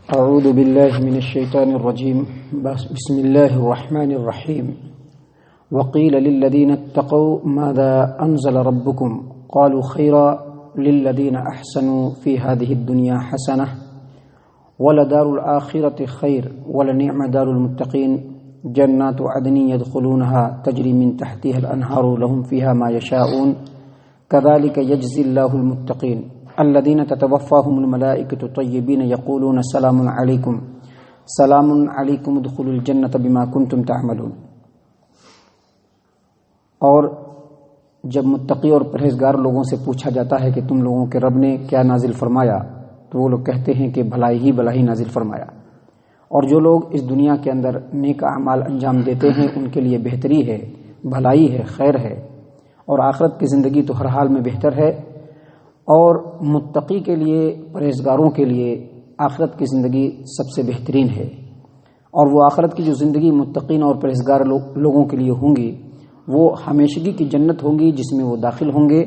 أعوذ بالله من الشيطان الرجيم بسم الله الرحمن الرحيم وقيل للذين اتقوا ماذا أنزل ربكم قالوا خيرا للذين أحسنوا في هذه الدنيا حسنة ولدار الآخرة خير ولنعم دار المتقين جنات عدن يدخلونها تجري من تحتها الأنهار لهم فيها ما يشاءون كذلك يجزي الله المتقين الذين تتوفاهم الملائكة طيبين يقولون سلام عليكم ادخلوا الجنة بما كنتم تعملون۔ اور جب متقی اور پرہیزگار لوگوں سے پوچھا جاتا ہے کہ تم لوگوں کے رب نے کیا نازل فرمایا تو وہ لوگ کہتے ہیں کہ بھلائی ہی بھلائی نازل فرمایا، اور جو لوگ اس دنیا کے اندر نیک اعمال انجام دیتے ہیں ان کے لیے بہتری ہے، بھلائی ہے، خیر ہے، اور آخرت کی زندگی تو ہر حال میں بہتر ہے، اور متقی کے لیے، پرہیزگاروں کے لیے آخرت کی زندگی سب سے بہترین ہے، اور وہ آخرت کی جو زندگی متقین اور پرہیزگار لوگوں کے لیے ہوں گی وہ ہمیشگی کی جنت ہوں گی جس میں وہ داخل ہوں گے،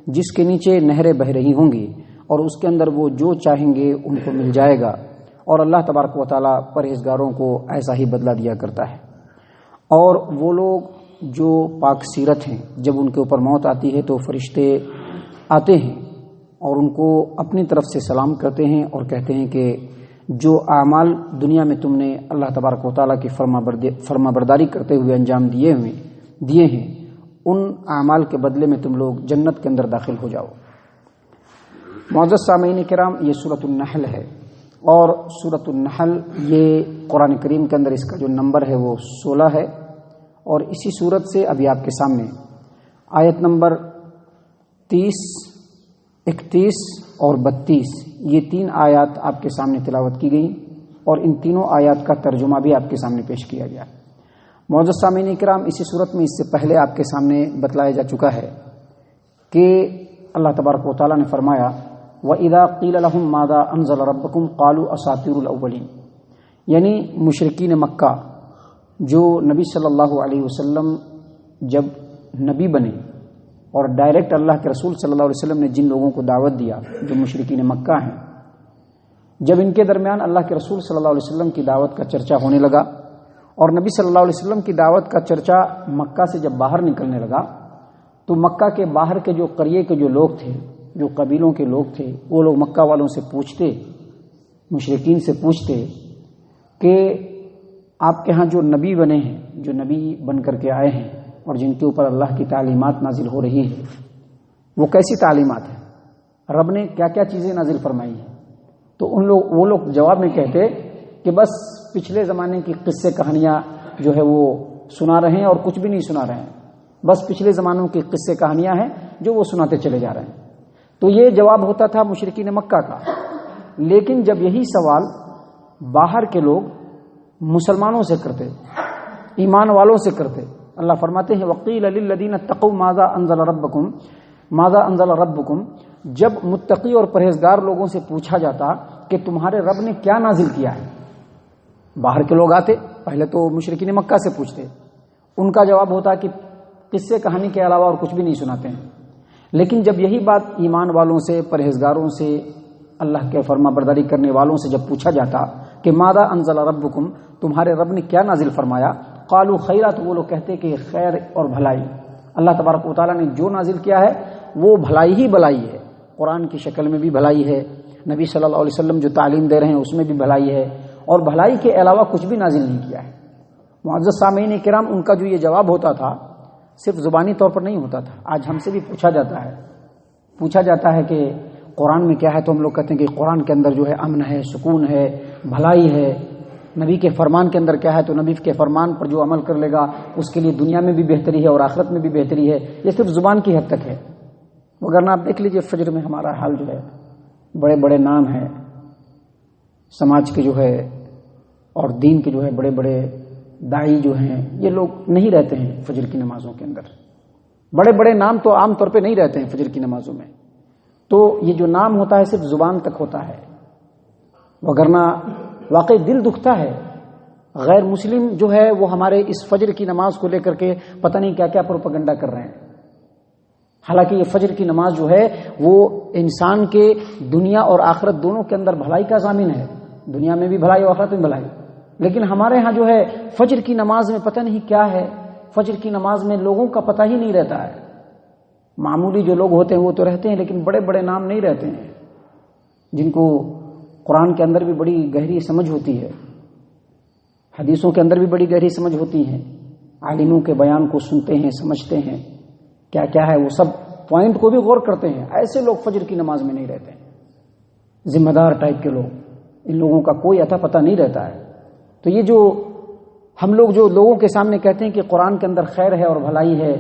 جس کے نیچے نہریں بہہ رہی ہوں گی، اور اس کے اندر وہ جو چاہیں گے ان کو مل جائے گا، اور اللہ تبارک و تعالیٰ پرہیزگاروں کو ایسا ہی بدلہ دیا کرتا ہے۔ اور وہ لوگ جو پاک سیرت ہیں جب ان کے اوپر موت آتی ہے تو فرشتے آتے ہیں اور ان کو اپنی طرف سے سلام کرتے ہیں اور کہتے ہیں کہ جو اعمال دنیا میں تم نے اللہ تبارک و تعالیٰ کی فرما برداری کرتے ہوئے انجام دیے ہیں ان اعمال کے بدلے میں تم لوگ جنت کے اندر داخل ہو جاؤ۔ معزز سامعین کرام، یہ سورۃ النحل ہے، اور سورۃ النحل یہ قرآن کریم کے اندر اس کا جو نمبر ہے وہ 16 ہے، اور اسی سورت سے ابھی آپ کے سامنے آیت نمبر 30، 31 اور 32 یہ 3 آیات آپ کے سامنے تلاوت کی گئیں، اور ان تینوں آیات کا ترجمہ بھی آپ کے سامنے پیش کیا گیا۔ معزز سامعین کرام، اسی صورت میں اس سے پہلے آپ کے سامنے بتلایا جا چکا ہے کہ اللہ تبارک و تعالیٰ نے فرمایا وَإِذَا قِيلَ لَهُمْ مَاذَا أَنزَلَ رَبُّكُمْ قَالُوا أَسَاطِيرُ الْأَوَّلِينَ، یعنی مشرکین مکہ جو نبی صلی اللہ علیہ وسلم جب نبی بنے اور ڈائریکٹ اللہ کے رسول صلی اللہ علیہ وسلم نے جن لوگوں کو دعوت دیا جو مشرکین مکہ ہیں، جب ان کے درمیان اللہ کے رسول صلی اللہ علیہ وسلم کی دعوت کا چرچا ہونے لگا اور نبی صلی اللہ علیہ وسلم کی دعوت کا چرچا مکہ سے جب باہر نکلنے لگا تو مکہ کے باہر کے جو قریے کے جو لوگ تھے، جو قبیلوں کے لوگ تھے، وہ لوگ مکہ والوں سے پوچھتے، مشرکین سے پوچھتے کہ آپ کے ہاں جو نبی بنے ہیں، جو نبی بن کر کے آئے ہیں اور جن کے اوپر اللہ کی تعلیمات نازل ہو رہی ہیں وہ کیسی تعلیمات ہیں، رب نے کیا کیا چیزیں نازل فرمائی ہیں؟ تو وہ لوگ جواب میں کہتے کہ بس پچھلے زمانے کی قصے کہانیاں جو ہے وہ سنا رہے ہیں اور کچھ بھی نہیں سنا رہے ہیں، بس پچھلے زمانوں کی قصے کہانیاں ہیں جو وہ سناتے چلے جا رہے ہیں۔ تو یہ جواب ہوتا تھا مشرکین مکہ کا۔ لیکن جب یہی سوال باہر کے لوگ مسلمانوں سے کرتے، ایمان والوں سے کرتے، اللہ فرماتے ہیں وَقِيلَ لِلَّذِينَ اتَّقَوْا مَاذَا أَنزَلَ رَبُّكُمْ، جب متقی اور پرہیزگار لوگوں سے پوچھا جاتا کہ تمہارے رب نے کیا نازل کیا ہے، باہر کے لوگ آتے، پہلے تو مشرکین مکہ سے پوچھتے، ان کا جواب ہوتا کہ قصے کہانی کے علاوہ اور کچھ بھی نہیں سناتے ہیں۔ لیکن جب یہی بات ایمان والوں سے، پرہیزگاروں سے، اللہ کے فرما برداری کرنے والوں سے جب پوچھا جاتا کہ ماذا انزل ربکم، تمہارے رب نے کیا نازل فرمایا، قالوا خیرا، تو وہ لوگ کہتے کہ خیر اور بھلائی، اللہ تبارک و تعالیٰ نے جو نازل کیا ہے وہ بھلائی ہی بھلائی ہے، قرآن کی شکل میں بھی بھلائی ہے، نبی صلی اللہ علیہ وسلم جو تعلیم دے رہے ہیں اس میں بھی بھلائی ہے، اور بھلائی کے علاوہ کچھ بھی نازل نہیں کیا ہے۔ معزز سامعین کرام، ان کا جو یہ جواب ہوتا تھا صرف زبانی طور پر نہیں ہوتا تھا، آج ہم سے بھی پوچھا جاتا ہے کہ قرآن میں کیا ہے، تو ہم لوگ کہتے ہیں کہ قرآن کے اندر جو ہے امن ہے، سکون ہے، بھلائی ہے۔ نبی کے فرمان کے اندر کیا ہے، تو نبی کے فرمان پر جو عمل کر لے گا اس کے لیے دنیا میں بھی بہتری ہے اور آخرت میں بھی بہتری ہے۔ یہ صرف زبان کی حد تک ہے، وگرنہ آپ دیکھ لیجئے فجر میں ہمارا حال جو ہے، بڑے بڑے نام ہیں سماج کے جو ہے اور دین کے جو ہے، بڑے بڑے داعی جو ہیں، یہ لوگ نہیں رہتے ہیں فجر کی نمازوں کے اندر، بڑے بڑے نام تو عام طور پہ نہیں رہتے ہیں فجر کی نمازوں میں، تو یہ جو نام ہوتا ہے صرف زبان تک ہوتا ہے، وگرنہ واقعی دل دکھتا ہے۔ غیر مسلم جو ہے وہ ہمارے اس فجر کی نماز کو لے کر کے پتہ نہیں کیا کیا پروپیگنڈا کر رہے ہیں، حالانکہ یہ فجر کی نماز جو ہے وہ انسان کے دنیا اور آخرت دونوں کے اندر بھلائی کا ضامن ہے، دنیا میں بھی بھلائی اور آخرت میں بھلائی. لیکن ہمارے ہاں جو ہے فجر کی نماز میں پتہ نہیں کیا ہے، فجر کی نماز میں لوگوں کا پتہ ہی نہیں رہتا ہے. معمولی جو لوگ ہوتے ہیں وہ تو رہتے ہیں، لیکن بڑے بڑے نام نہیں رہتے ہیں جن کو قرآن کے اندر بھی بڑی گہری سمجھ ہوتی ہے، حدیثوں کے اندر بھی بڑی گہری سمجھ ہوتی ہے. عالموں کے بیان کو سنتے ہیں، سمجھتے ہیں کیا کیا ہے، وہ سب پوائنٹ کو بھی غور کرتے ہیں. ایسے لوگ فجر کی نماز میں نہیں رہتے، ذمہ دار ٹائپ کے لوگ، ان لوگوں کا کوئی اتا پتہ نہیں رہتا ہے. تو یہ جو ہم لوگ جو لوگوں کے سامنے کہتے ہیں کہ قرآن کے اندر خیر ہے اور بھلائی ہے،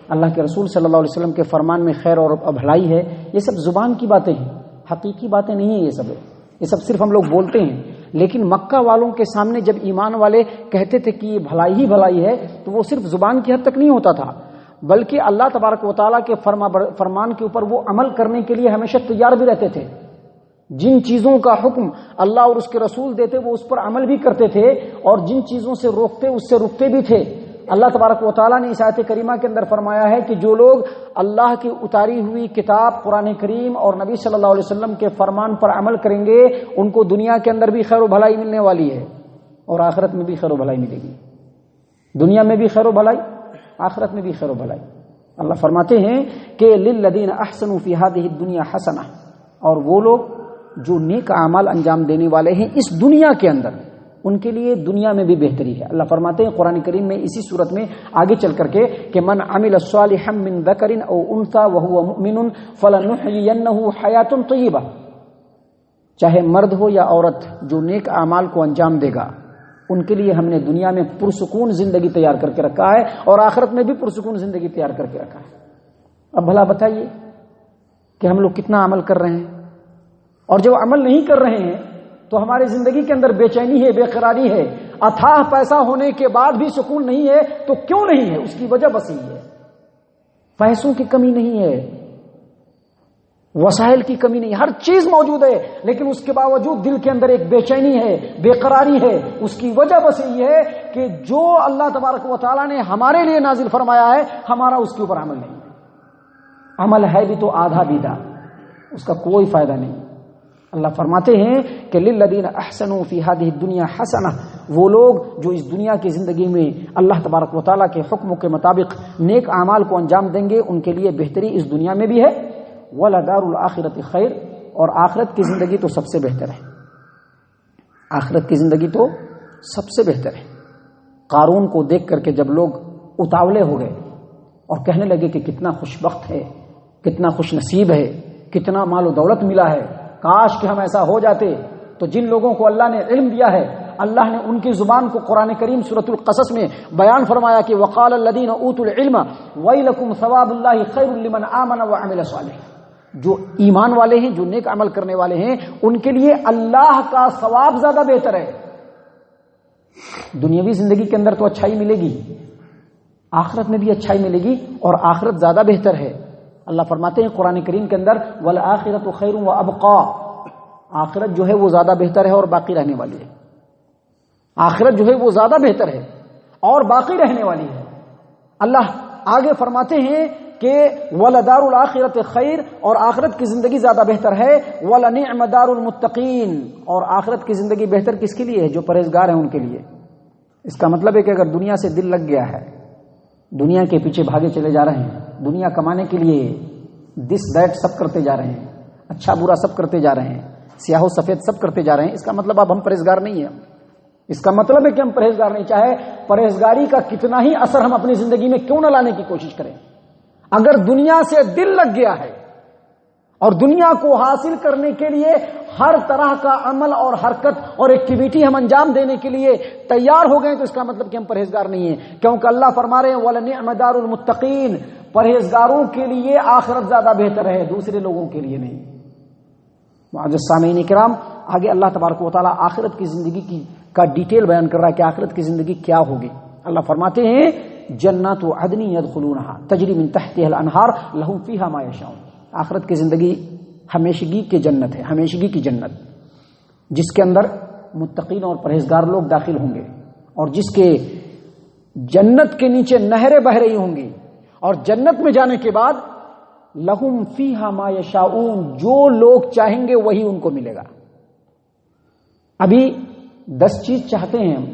اللہ کے رسول صلی اللہ علیہ وسلم کے فرمان میں خیر اور بھلائی ہے، یہ سب زبان کی باتیں ہیں، حقیقی باتیں نہیں ہیں. یہ سب صرف ہم لوگ بولتے ہیں. لیکن مکہ والوں کے سامنے جب ایمان والے کہتے تھے کہ یہ بھلائی ہی بھلائی ہے تو وہ صرف زبان کی حد تک نہیں ہوتا تھا، بلکہ اللہ تبارک و تعالیٰ کے فرمان کے اوپر وہ عمل کرنے کے لیے ہمیشہ تیار بھی رہتے تھے. جن چیزوں کا حکم اللہ اور اس کے رسول دیتے وہ اس پر عمل بھی کرتے تھے، اور جن چیزوں سے روکتے اس سے رکتے بھی تھے. اللہ تبارک و تعالیٰ نے اس آیت کریمہ کے اندر فرمایا ہے کہ جو لوگ اللہ کی اتاری ہوئی کتاب قرآن کریم اور نبی صلی اللہ علیہ وسلم کے فرمان پر عمل کریں گے ان کو دنیا کے اندر بھی خیر و بھلائی ملنے والی ہے اور آخرت میں بھی خیر و بھلائی ملے گی. دنیا میں بھی خیر و بھلائی، آخرت میں بھی خیر و بھلائی. اللہ فرماتے ہیں کہ للذین احسنوا فی ہذہ الدنیا حسنہ، اور وہ لوگ جو نیک اعمال انجام دینے والے ہیں اس دنیا کے اندر ان کے لیے دنیا میں بھی بہتری ہے. اللہ فرماتے ہیں قرآن کریم میں اسی صورت میں آگے چل کر کے کہ من عمل صالحا من ذکر او انثى وهو مؤمن فلنحيينه حیاة طیبہ، چاہے مرد ہو یا عورت جو نیک اعمال کو انجام دے گا ان کے لیے ہم نے دنیا میں پرسکون زندگی تیار کر کے رکھا ہے اور آخرت میں بھی پرسکون زندگی تیار کر کے رکھا ہے. اب بھلا بتائیے کہ ہم لوگ کتنا عمل کر رہے ہیں، اور جب عمل نہیں کر رہے ہیں تو ہماری زندگی کے اندر بے چینی ہے، بے قراری ہے. اتھاہ پیسہ ہونے کے بعد بھی سکون نہیں ہے تو کیوں نہیں ہے؟ اس کی وجہ بس یہی ہے، پیسوں کی کمی نہیں ہے، وسائل کی کمی نہیں، ہر چیز موجود ہے، لیکن اس کے باوجود دل کے اندر ایک بے چینی ہے، بے قراری ہے. اس کی وجہ بس یہی ہے کہ جو اللہ تبارک و تعالیٰ نے ہمارے لیے نازل فرمایا ہے ہمارا اس کے اوپر عمل نہیں ہے. عمل ہے بھی تو آدھا بیدہ، اس کا کوئی فائدہ نہیں. اللہ فرماتے ہیں کہ للذین احسنوا فی ہذہ الدنیا حسنہ، وہ لوگ جو اس دنیا کی زندگی میں اللہ تبارک و تعالیٰ کے حکموں کے مطابق نیک اعمال کو انجام دیں گے ان کے لیے بہتری اس دنیا میں بھی ہے. وَلَدَارُ الْآخِرَةِ خیر، اور آخرت کی زندگی تو سب سے بہتر ہے. آخرت کی زندگی تو سب سے بہتر ہے. قارون کو دیکھ کر کے جب لوگ اتاولے ہو گئے اور کہنے لگے کہ کتنا خوش بخت ہے، کتنا خوش نصیب ہے، کتنا مال و دولت ملا ہے، کاش کہ ہم ایسا ہو جاتے، تو جن لوگوں کو اللہ نے علم دیا ہے اللہ نے ان کی زبان کو قرآن کریم سورۃ القصص میں بیان فرمایا کہ وقال الذین اوتوا العلم ویلکم ثواب اللہ خیر لمن آمن وعمل صالحا، جو ایمان والے ہیں، جو نیک عمل کرنے والے ہیں ان کے لیے اللہ کا ثواب زیادہ بہتر ہے. دنیاوی زندگی کے اندر تو اچھائی ملے گی، آخرت میں بھی اچھائی ملے گی اور آخرت زیادہ بہتر ہے. اللہ فرماتے ہیں قرآن کریم کے اندر والآخرۃ خیر وابقا، آخرت جو ہے وہ زیادہ بہتر ہے اور باقی رہنے والی ہے. آخرت جو ہے وہ زیادہ بہتر ہے اور باقی رہنے والی ہے. اللہ آگے فرماتے ہیں کہ وَلَدَارُ الْآخِرَةِ خیر، اور آخرت کی زندگی زیادہ بہتر ہے. وَلَنِعْمَ دَارُ الْمُتَّقِينَ، اور آخرت کی زندگی بہتر کس کے لیے ہے؟ جو پرہیزگار ہیں ان کے لیے. اس کا مطلب ہے کہ اگر دنیا سے دل لگ گیا ہے، دنیا کے پیچھے بھاگے چلے جا رہے ہیں، دنیا کمانے کے لیے دس دیٹ سب کرتے جا رہے ہیں، اچھا برا سب کرتے جا رہے ہیں، سیاہ و سفید سب کرتے جا رہے ہیں، اس کا مطلب اب ہم پرہیزگار نہیں ہیں. اس کا مطلب ہے کہ ہم پرہیزگار نہیں، چاہے پرہیزگاری کا کتنا ہی اثر ہم اپنی زندگی میں کیوں نہ لانے کی کوشش کریں. اگر دنیا سے دل لگ گیا ہے اور دنیا کو حاصل کرنے کے لیے ہر طرح کا عمل اور حرکت اور ایکٹیویٹی ہم انجام دینے کے لیے تیار ہو گئے تو اس کا مطلب کہ ہم پرہیزگار نہیں ہیں. کیونکہ اللہ فرما رہے ہیں وَلَنِعْمَ دَارُ الْمُتَّقِينَ، پرہیزگاروں کے لیے آخرت زیادہ بہتر ہے، دوسرے لوگوں کے لیے نہیں. معزز سامعین کرام، آگے اللہ تبارک و تعالیٰ آخرت کی زندگی کا ڈیٹیل بیان کر رہا ہے کہ آخرت کی زندگی کیا ہوگی. اللہ فرماتے ہیں جنات عدن یدخلونها تجری من تحتها الانہار لهم فیہا ما یشاؤون. آخرت کی زندگی ہمیشگی کی جنت ہے، ہمیشگی کی جنت، جس کے اندر متقین اور پرہیزگار لوگ داخل ہوں گے، اور جس کے جنت کے نیچے نہریں بہ رہی ہوں گی، اور جنت میں جانے کے بعد لہم فیہا ما یشاؤون، جو لوگ چاہیں گے وہی ان کو ملے گا. ابھی 10 چیز چاہتے ہیں ہم،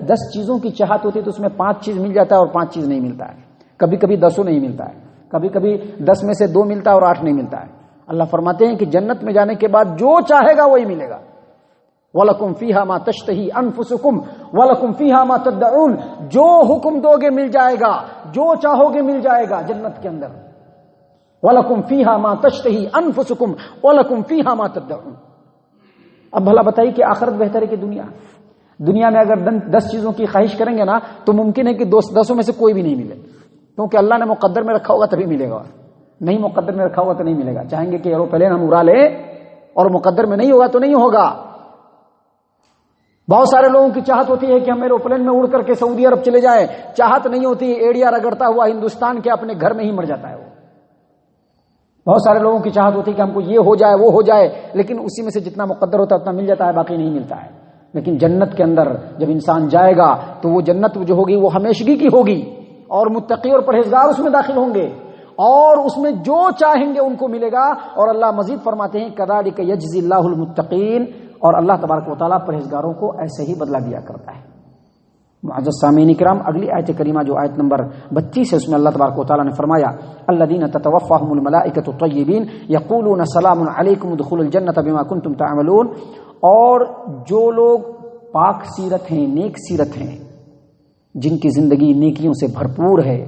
10 چیزوں کی چاہت ہوتی ہے تو اس میں 5 چیز مل جاتا ہے اور 5 چیز نہیں ملتا ہے، کبھی کبھی 10 نہیں ملتا ہے، کبھی کبھی 10 میں سے 2 ملتا ہے اور 8 نہیں ملتا ہے۔ اللہ فرماتے ہیں کہ جنت میں جانے کے بعد جو چاہے گا وہی ملے گا۔ وَلَكُمْ فِيهَا مَا تَشْتَهِي أَنفُسُكُمْ وَلَكُمْ فِيهَا مَا تَدَّعُونَ، جو حکم دو گے مل جائے گا، جو چاہو گے مل جائے گا جنت کے اندر۔ وَلَكُمْ فِيهَا مَا تَشْتَهِي أَنفُسُكُمْ وَلَكُمْ فِيهَا مَا تَدَّعُونَ۔ اب بھلا بتائیے کہ آخرت بہتر ہے کہ دنیا میں اگر 10 چیزوں کی خواہش کریں گے نا تو ممکن ہے کہ 10 میں سے کوئی بھی نہیں ملے، کیونکہ اللہ نے مقدر میں رکھا ہوگا تبھی ملے گا، نہیں مقدر میں رکھا ہوگا تو نہیں ملے گا۔ چاہیں گے کہ ایروپلین ہم اڑا لیں اور مقدر میں نہیں ہوگا تو نہیں ہوگا۔ بہت سارے لوگوں کی چاہت ہوتی ہے کہ ہم ایروپلین میں اڑ کر کے سعودی عرب چلے جائیں، چاہت نہیں ہوتی، ایڑیا رگڑتا ہوا ہندوستان کے اپنے گھر میں ہی مر جاتا ہے وہ۔ بہت سارے لوگوں کی چاہت ہوتی ہے کہ ہم کو یہ ہو جائے وہ ہو جائے، لیکن اسی میں سے جتنا مقدر ہوتا ہے اتنا مل جاتا ہے، باقی نہیں ملتا ہے۔ لیکن جنت کے اندر جب انسان جائے گا تو وہ جنت جو ہوگی وہ ہمیشگی کی ہوگی، اور متقی اور پرہیزگار اس میں داخل ہوں گے، اور اس میں جو چاہیں گے ان کو ملے گا۔ اور اللہ مزید فرماتے ہیں کذالک یجزی اللہ المتقین، اور اللہ تبارک و تعالیٰ پرہیزگاروں کو ایسے ہی بدلہ دیا کرتا ہے۔ معزز سامعین کرام، اگلی آیت کریمہ جو آیت نمبر 32 ہے، اس میں اللہ تبارک و تعالیٰ نے فرمایا الذین تتوفاہم الملائکۃ الطیبین یقولون سلام علیکم ادخلوا الجنۃ بما کنتم تعملون، اور جو لوگ پاک سیرت ہیں، نیک سیرت ہیں، جن کی زندگی نیکیوں سے بھرپور ہے،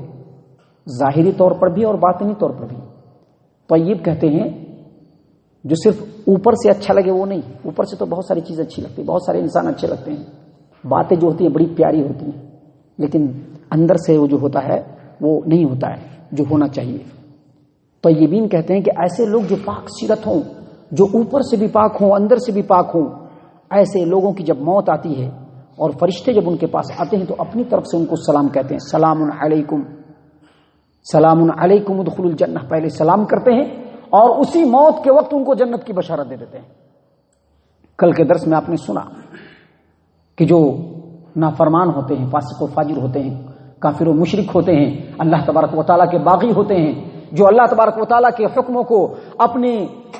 ظاہری طور پر بھی اور باطنی طور پر بھی۔ طیب کہتے ہیں جو صرف اوپر سے اچھا لگے وہ نہیں، اوپر سے تو بہت ساری چیزیں اچھی لگتی ہیں، بہت سارے انسان اچھے لگتے ہیں، باتیں جو ہوتی ہیں بڑی پیاری ہوتی ہیں، لیکن اندر سے وہ جو ہوتا ہے وہ نہیں ہوتا ہے جو ہونا چاہیے۔ طیبین کہتے ہیں کہ ایسے لوگ جو پاک سیرت ہوں، جو اوپر سے بھی پاک ہوں اندر سے بھی پاک ہوں، ایسے لوگوں کی جب موت آتی ہے اور فرشتے جب ان کے پاس آتے ہیں تو اپنی طرف سے ان کو سلام کہتے ہیں، سلام علیکم، سلام علیکم ادخلوا الجنہ، پہلے سلام کرتے ہیں اور اسی موت کے وقت ان کو جنت کی بشارت دے دیتے ہیں۔ کل کے درس میں آپ نے سنا کہ جو نافرمان ہوتے ہیں، فاسق و فاجر ہوتے ہیں، کافر و مشرک ہوتے ہیں، اللہ تبارک و تعالیٰ کے باغی ہوتے ہیں، جو اللہ تبارک و تعالیٰ کے حکموں کو اپنی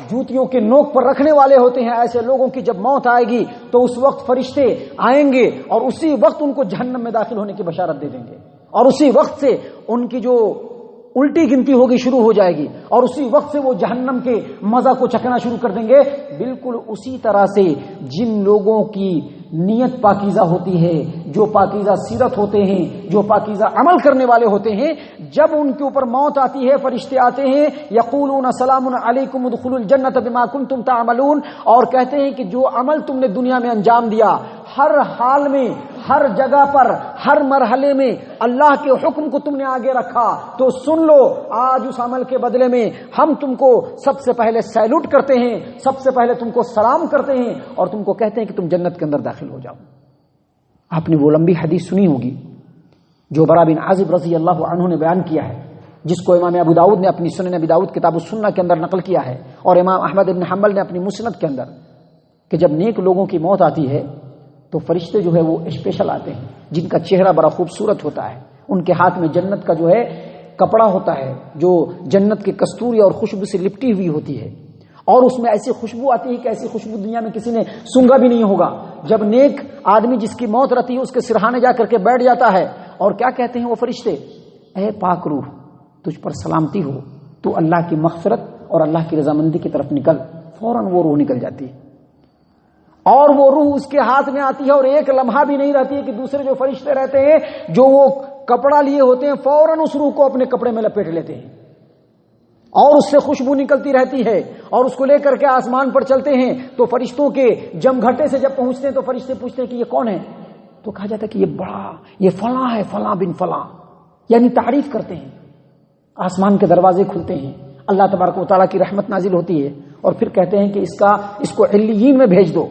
جوتیوں کے نوک پر رکھنے والے ہوتے ہیں، ایسے لوگوں کی جب موت آئے گی تو اس وقت فرشتے آئیں گے اور اسی وقت ان کو جہنم میں داخل ہونے کی بشارت دے دیں گے، اور اسی وقت سے ان کی جو الٹی گنتی ہوگی شروع ہو جائے گی، اور اسی وقت سے وہ جہنم کے مزہ کو چکھنا شروع کر دیں گے۔ بالکل اسی طرح سے جن لوگوں کی نیت پاکیزہ ہوتی ہے، جو پاکیزہ سیرت ہوتے ہیں، جو پاکیزہ عمل کرنے والے ہوتے ہیں، جب ان کے اوپر موت آتی ہے فرشتے آتے ہیں، یقولون سلام علیکم ادخلوا الجنۃ بما کنتم تعملون، اور کہتے ہیں کہ جو عمل تم نے دنیا میں انجام دیا، ہر حال میں، ہر جگہ پر، ہر مرحلے میں اللہ کے حکم کو تم نے آگے رکھا، تو سن لو آج اس عمل کے بدلے میں ہم تم کو سب سے پہلے سیلوٹ کرتے ہیں، سب سے پہلے تم کو سلام کرتے ہیں اور تم کو کہتے ہیں کہ تم جنت کے اندر داخل ہو جاؤ۔ آپ نے وہ لمبی حدیث سنی ہوگی جو برا بن عازب رضی اللہ عنہ نے بیان کیا ہے، جس کو امام ابو داؤد نے اپنی سنن ابی داؤد کتاب السنہ کے اندر نقل کیا ہے، اور امام احمد بن حنبل نے اپنی مسند کے اندر، کہ جب نیک لوگوں کی موت آتی ہے تو فرشتے جو ہے وہ اسپیشل آتے ہیں، جن کا چہرہ بڑا خوبصورت ہوتا ہے، ان کے ہاتھ میں جنت کا جو ہے کپڑا ہوتا ہے جو جنت کے کستوری اور خوشبو سے لپٹی ہوئی ہوتی ہے، اور اس میں ایسی خوشبو آتی ہے کہ ایسی خوشبو دنیا میں کسی نے سونگا بھی نہیں ہوگا۔ جب نیک آدمی جس کی موت رہتی ہے اس کے سرہانے جا کر کے بیٹھ جاتا ہے، اور کیا کہتے ہیں وہ فرشتے، اے پاک روح تجھ پر سلامتی ہو، تو اللہ کی مغفرت اور اللہ کی رضامندی کی طرف نکل، فوراً وہ روح نکل جاتی ہے، اور وہ روح اس کے ہاتھ میں آتی ہے، اور ایک لمحہ بھی نہیں رہتی ہے کہ دوسرے جو فرشتے رہتے ہیں جو وہ کپڑا لیے ہوتے ہیں فوراً اس روح کو اپنے کپڑے میں لپیٹ لیتے ہیں، اور اس سے خوشبو نکلتی رہتی ہے، اور اس کو لے کر کے آسمان پر چلتے ہیں، تو فرشتوں کے جمگھٹے سے جب پہنچتے ہیں تو فرشتے پوچھتے ہیں کہ یہ کون ہے، تو کہا جاتا ہے کہ یہ بڑا، یہ فلاں ہے، فلاں بن فلاں، یعنی تعریف کرتے ہیں۔ آسمان کے دروازے کھلتے ہیں، اللہ تبارک و تعالیٰ کی رحمت نازل ہوتی ہے، اور پھر کہتے ہیں کہ اس کو علیین میں بھیج دو،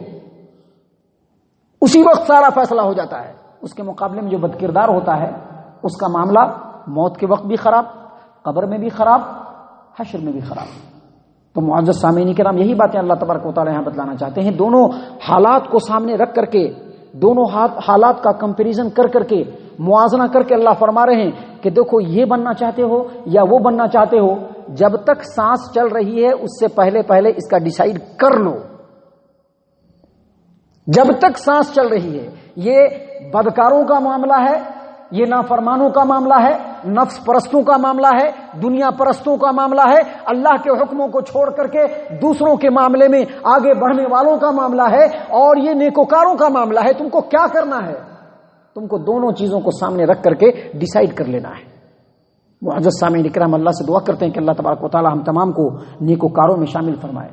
اسی وقت سارا فیصلہ ہو جاتا ہے۔ اس کے مقابلے میں جو بد کردار ہوتا ہے اس کا معاملہ موت کے وقت بھی خراب، قبر میں بھی خراب، حشر میں بھی خراب۔ تو معزز سامعین کرام، یہی باتیں اللہ تبارک و تعالیٰ یہاں بتلانا چاہتے ہیں، دونوں حالات کو سامنے رکھ کر کے، دونوں حالات کا کمپیریزن کر کر کے، موازنہ کر کے اللہ فرما رہے ہیں کہ دیکھو یہ بننا چاہتے ہو یا وہ بننا چاہتے ہو، جب تک سانس چل رہی ہے اس سے پہلے اس کا ڈیسائیڈ کر لو، جب تک سانس چل رہی ہے. یہ بدکاروں کا معاملہ ہے، یہ نافرمانوں کا معاملہ ہے، نفس پرستوں کا معاملہ ہے، دنیا پرستوں کا معاملہ ہے، اللہ کے حکموں کو چھوڑ کر کے دوسروں کے معاملے میں آگے بڑھنے والوں کا معاملہ ہے، اور یہ نیکوکاروں کا معاملہ ہے. تم کو کیا کرنا ہے؟ تم کو دونوں چیزوں کو سامنے رکھ کر کے ڈیسائیڈ کر لینا ہے. معزز سامعین اکرام، اللہ سے دعا کرتے ہیں کہ اللہ تبارک و تعالی ہم تمام کو نیکوکاروں میں شامل فرمائے.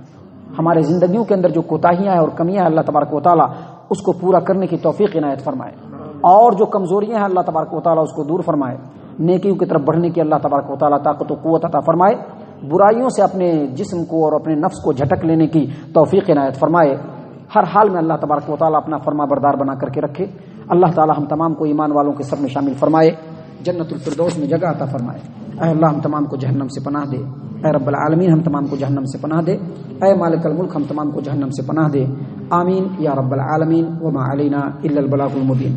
ہمارے زندگیوں کے اندر جو کوتاہیاں ہیں اور کمیاں ہیں اللہ تبارک و تعالی اس کو پورا کرنے کی توفیق عنایت فرمائے، اور جو کمزوریاں ہیں اللہ تبارک و تعالی اس کو دور فرمائے. نیکیوں کی طرف بڑھنے کی اللہ تبارک و تعالی طاقت و قوت عطا فرمائے. برائیوں سے اپنے جسم کو اور اپنے نفس کو جھٹک لینے کی توفیق عنایت فرمائے. ہر حال میں اللہ تبارک و تعالی اپنا فرما بردار بنا کر کے رکھے. اللہ تعالی ہم تمام کو ایمان والوں کے سب میں شامل فرمائے، جنت الفردوس میں جگہ عطا فرمائے. اے اللہ ہم تمام کو جہنم سے پناہ دے. اے رب العالمین ہم تمام کو جہنم سے پناہ دے. اے مالک الملک ہم تمام کو جہنم سے پناہ دے. آمین یا رب العالمین. وما علینا الا البلاغ المبین.